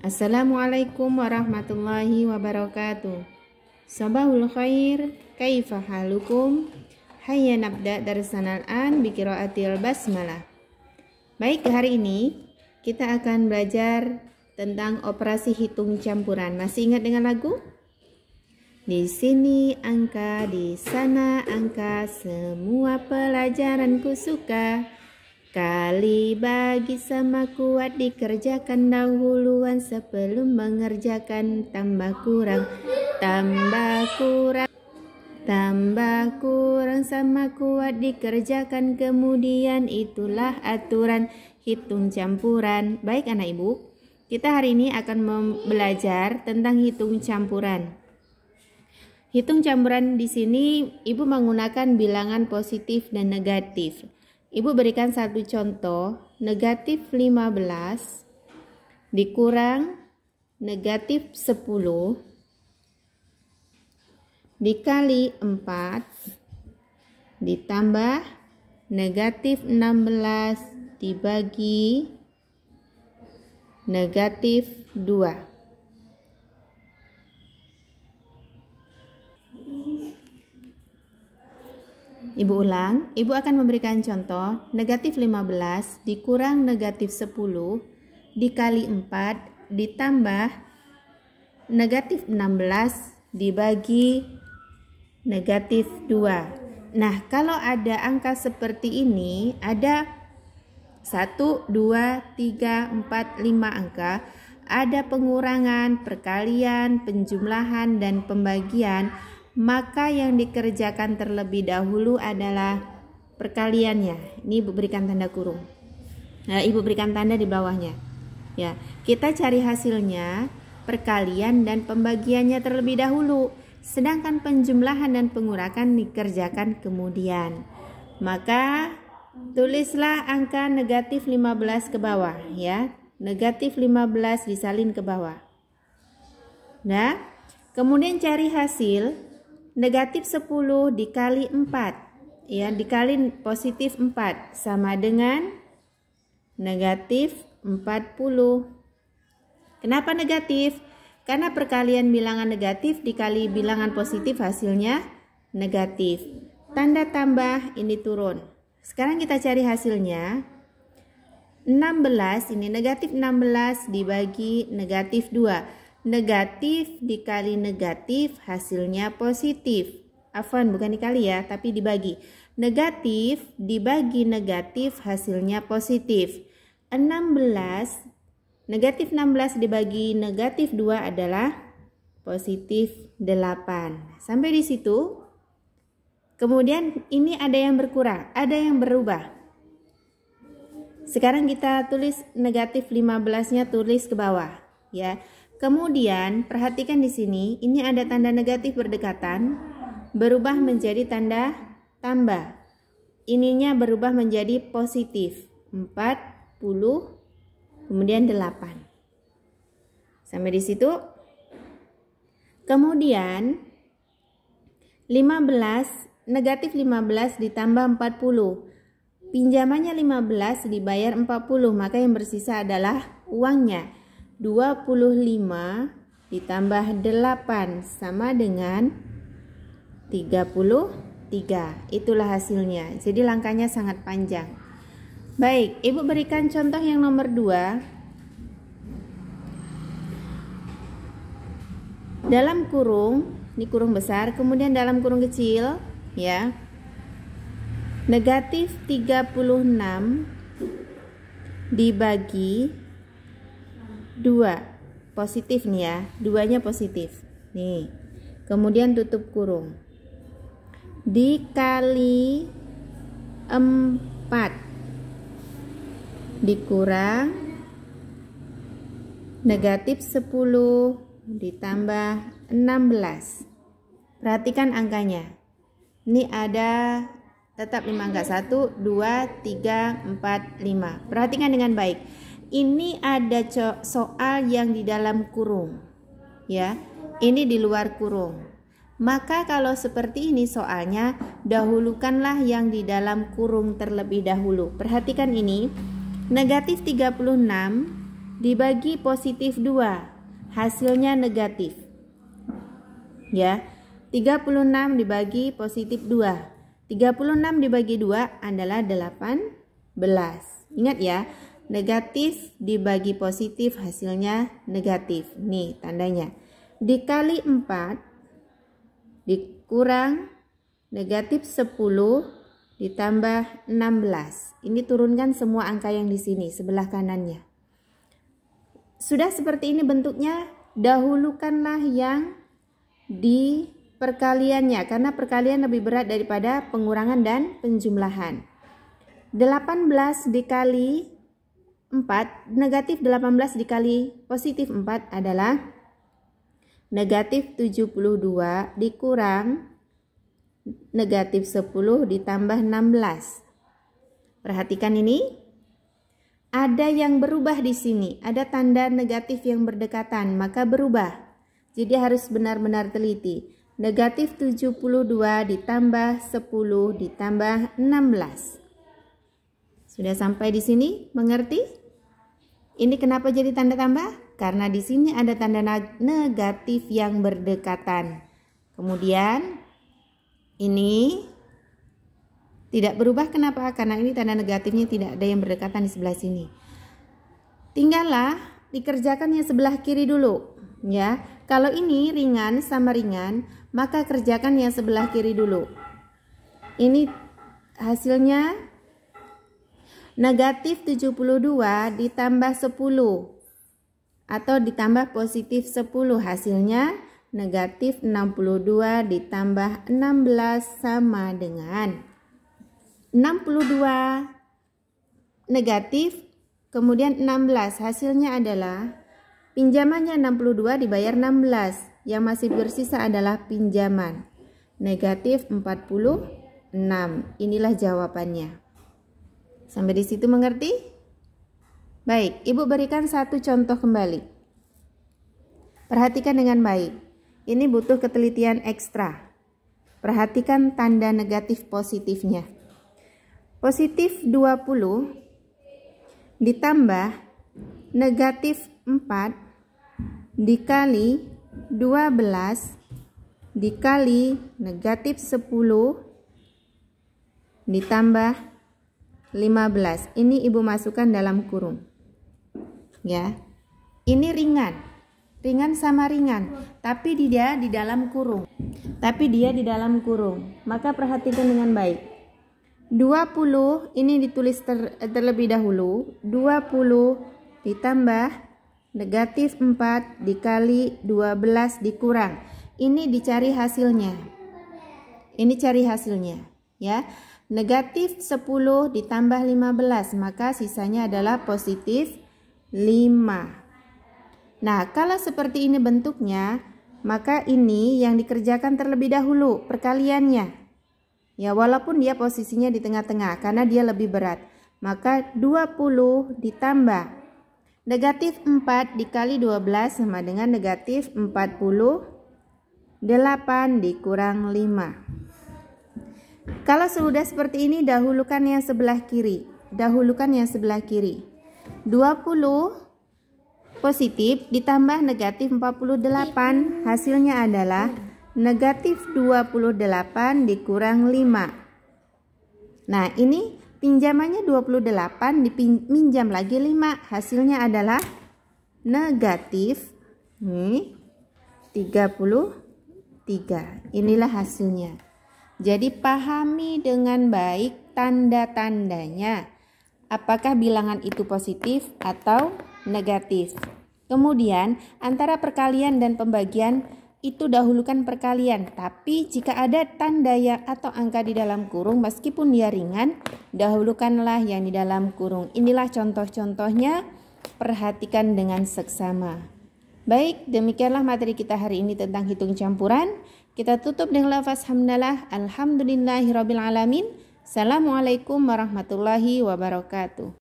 Assalamualaikum warahmatullahi wabarakatuh. Sabahul khair, kaifa halukum? Hayya nabda darsanal an biqiraatil basmalah. Baik, hari ini kita akan belajar tentang operasi hitung campuran. Masih ingat dengan lagu? Di sini angka, di sana angka, semua pelajaranku suka. Kali bagi sama kuat dikerjakan dahuluan sebelum mengerjakan. Tambah kurang sama kuat dikerjakan kemudian, itulah aturan hitung campuran. Baik anak ibu, kita hari ini akan belajar tentang hitung campuran. Hitung campuran di sini ibu menggunakan bilangan positif dan negatif. Ibu berikan satu contoh, negatif 15 dikurang negatif 10 dikali 4 ditambah negatif 16 dibagi negatif 2. Ibu ulang, ibu akan memberikan contoh negatif 15 dikurang negatif 10 dikali 4 ditambah negatif 16 dibagi negatif 2. Nah, kalau ada angka seperti ini, ada 1, 2, 3, 4, 5 angka, ada pengurangan, perkalian, penjumlahan, dan pembagian, maka yang dikerjakan terlebih dahulu adalah perkaliannya. Ini ibu berikan tanda kurung. Nah, ibu berikan tanda di bawahnya. Ya, kita cari hasilnya, perkalian dan pembagiannya terlebih dahulu. Sedangkan penjumlahan dan pengurangan dikerjakan kemudian. Maka tulislah angka negatif 15 ke bawah ya. Negatif 15 disalin ke bawah. Nah, kemudian cari hasil negatif 10 dikali 4 ya, dikali positif 4 sama dengan negatif 40. Kenapa negatif? Karena perkalian bilangan negatif dikali bilangan positif hasilnya negatif. Tanda tambah ini turun. Sekarang kita cari hasilnya. 16 ini negatif 16 dibagi negatif 2. Negatif dikali negatif hasilnya positif. Afwan, bukan dikali ya, tapi dibagi. Negatif dibagi negatif hasilnya positif. 16 negatif 16 dibagi negatif 2 adalah positif 8. Sampai di situ. Kemudian ini ada yang berkurang, ada yang berubah. Sekarang kita tulis negatif 15-nya tulis ke bawah ya. Kemudian perhatikan di sini, ini ada tanda negatif berdekatan, berubah menjadi tanda tambah. Ininya berubah menjadi positif, 40, kemudian 8. Sampai di situ. Kemudian 15, negatif 15 ditambah 40. Pinjamannya 15 dibayar 40, maka yang bersisa adalah uangnya. 25 ditambah 8 sama dengan 33. Itulah hasilnya. Jadi langkahnya sangat panjang. Baik, ibu berikan contoh yang nomor 2. Dalam kurung, ini kurung besar, kemudian dalam kurung kecil ya. Negatif 36 dibagi 2, positif nih ya, 2-nya positif nih, kemudian tutup kurung, dikali 4 dikurang negatif 10 ditambah 16. Perhatikan angkanya, ini ada tetap 5 angka, 1, 2, 3, 4, 5. Perhatikan dengan baik. Ini ada soal yang di dalam kurung ya, ini di luar kurung. Maka kalau seperti ini soalnya, dahulukanlah yang di dalam kurung terlebih dahulu. Perhatikan ini, negatif 36 dibagi positif 2, hasilnya negatif. Ya, 36 dibagi positif 2. 36 dibagi 2 adalah 18. Ingat ya, negatif dibagi positif hasilnya negatif. Nih tandanya. Dikali 4 dikurang negatif 10 ditambah 16. Ini turunkan semua angka yang di sini sebelah kanannya. Sudah seperti ini bentuknya, dahulukanlah yang di perkaliannya karena perkalian lebih berat daripada pengurangan dan penjumlahan. 18 dikali 4, negatif 18 dikali positif 4 adalah negatif 72 dikurang negatif 10 ditambah 16. Perhatikan ini. Ada yang berubah di sini, ada tanda negatif yang berdekatan, maka berubah. Jadi harus benar-benar teliti. Negatif 72 ditambah 10 ditambah 16. Sudah sampai di sini? Mengerti? Ini kenapa jadi tanda tambah? Karena di sini ada tanda negatif yang berdekatan. Kemudian ini tidak berubah, kenapa? Karena ini tanda negatifnya tidak ada yang berdekatan di sebelah sini. Tinggallah dikerjakan yang sebelah kiri dulu, ya. Kalau ini ringan sama ringan, maka kerjakan yang sebelah kiri dulu. Ini hasilnya negatif 72 ditambah 10 atau ditambah positif 10, hasilnya negatif 62 ditambah 16 sama dengan 62 negatif, kemudian 16, hasilnya adalah pinjamannya 62 dibayar 16, yang masih bersisa adalah pinjaman negatif 46. Inilah jawabannya. Sampai di situ mengerti? Baik, Ibu berikan satu contoh kembali. Perhatikan dengan baik. Ini butuh ketelitian ekstra. Perhatikan tanda negatif positifnya. Positif 20 ditambah negatif 4 dikali 12 dikali negatif 10 ditambah 15. Ini Ibu masukkan dalam kurung. Ya. Ini ringan. Ringan sama ringan, tapi dia di dalam kurung. Maka perhatikan dengan baik. 20 ini ditulis terlebih dahulu. 20 ditambah negatif 4 dikali 12 dikurang. Ini dicari hasilnya. Ya. Negatif 10 ditambah 15, maka sisanya adalah positif 5. Nah, kalau seperti ini bentuknya, maka ini yang dikerjakan terlebih dahulu perkaliannya. Ya, walaupun dia posisinya di tengah-tengah karena dia lebih berat. Maka 20 ditambah negatif 4 dikali 12 sama dengan negatif 48 dikurang 5. Kalau sudah seperti ini, dahulukan yang sebelah kiri. 20 positif ditambah negatif 48, hasilnya adalah negatif 28 dikurang 5. Nah, ini pinjamannya 28 dipinjam lagi 5, hasilnya adalah negatif 33. Inilah hasilnya. Jadi pahami dengan baik tanda-tandanya. Apakah bilangan itu positif atau negatif. Kemudian antara perkalian dan pembagian itu dahulukan perkalian, tapi jika ada tanda yang atau angka di dalam kurung meskipun dia ringan, dahulukanlah yang di dalam kurung. Inilah contoh-contohnya, perhatikan dengan seksama. Baik, demikianlah materi kita hari ini tentang hitung campuran. Kita tutup dengan lafaz hamdalah, alhamdulillahirabbil alamin. Assalamualaikum warahmatullahi wabarakatuh.